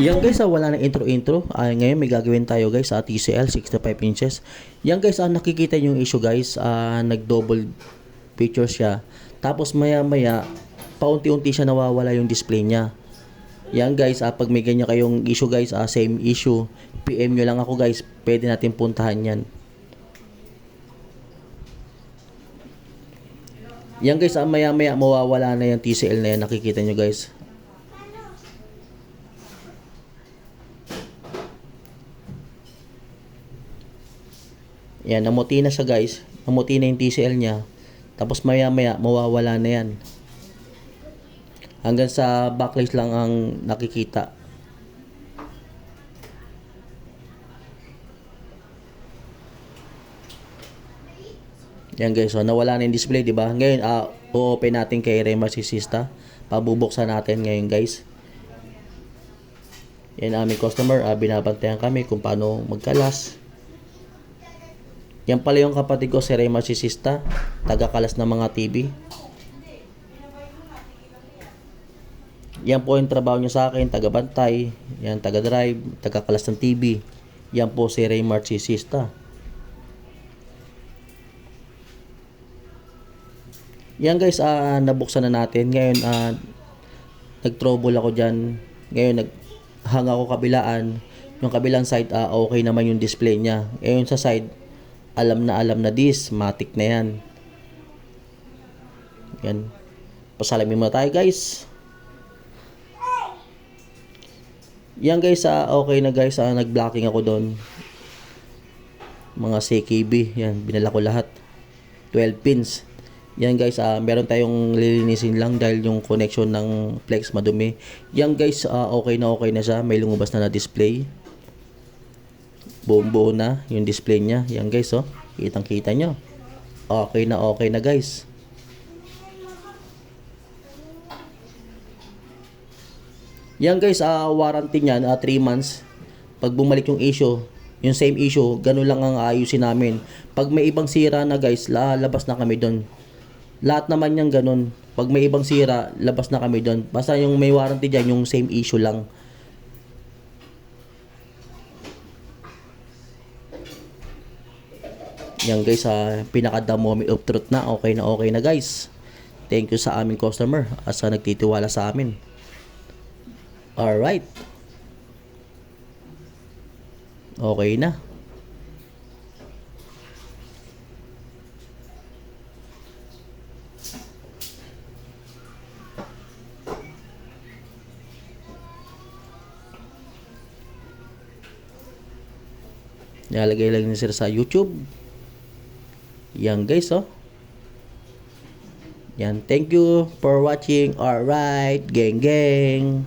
Yan guys, wala nang intro-intro. Ngayon may gagawin tayo guys sa TCL 65 inches. Yan guys, nakikita nyo yung issue guys. Nag-double picture siya. Tapos maya-maya, paunti-unti siya nawawala yung display niya. Yan guys, pag may ganyan kayong issue guys, same issue, PM nyo lang ako guys. Pwede natin puntahan yan. Yan guys, maya-maya mawawala na yung TCL na yan. Nakikita nyo guys. Yan, namuti na siya guys. Namuti na yung TCL niya. Tapos maya-maya mawawala na yan. Hanggang sa backlight lang ang nakikita. Yan guys, so nawala na yung display, di ba? Ngayon, o-open natin kay Remar Sisista. Pabubuksan natin ngayon guys. Yan aming customer, binabantayan kami kung paano magkalas. Yan pala yung kapatid ko, si Remar Sisista, taga-kalas ng mga TV. Yan po yung trabaho niya sa akin, taga-bantay, yan taga-drive, taga-kalas ng TV. Yan po si Remar Sisista. Yan guys, nabuksan na natin. Ngayon, nag-trouble ako dyan. Ngayon, naghang ako kabilaan. Yung kabilang side, okay naman yung display niya. Ngayon sa side, alam na this, matik na yan. Yan. Pasalamin muna tayo guys. Yan guys, okay na guys, nag-blocking ako doon. Mga CKB, yan, binala ko lahat. 12 pins. Yan guys, meron tayong lilinisin lang dahil yung connection ng flex madumi. Yan guys, okay na siya. May lumabas na display. Buo na yung display niya. Yan guys, kitang kita nyo. Okay na guys. Yan guys, warranty niyan 3 months. Pag bumalik yung issue, yung same issue, ganun lang ang ayusin namin. Pag may ibang sira na guys, labas na kami doon. Lahat naman yan ganun. Pag may ibang sira, labas na kami doon. Basta yung may warranty dyan, yung same issue lang. Yan guys, pinaka-the moment of truth na. Okay na guys. Thank you sa aming customer sa nagtitiwala sa amin. Alright. Okay na. Nalagay lang ni sir sa YouTube. Yan guys, Yan, thank you for watching. Alright, gang gang.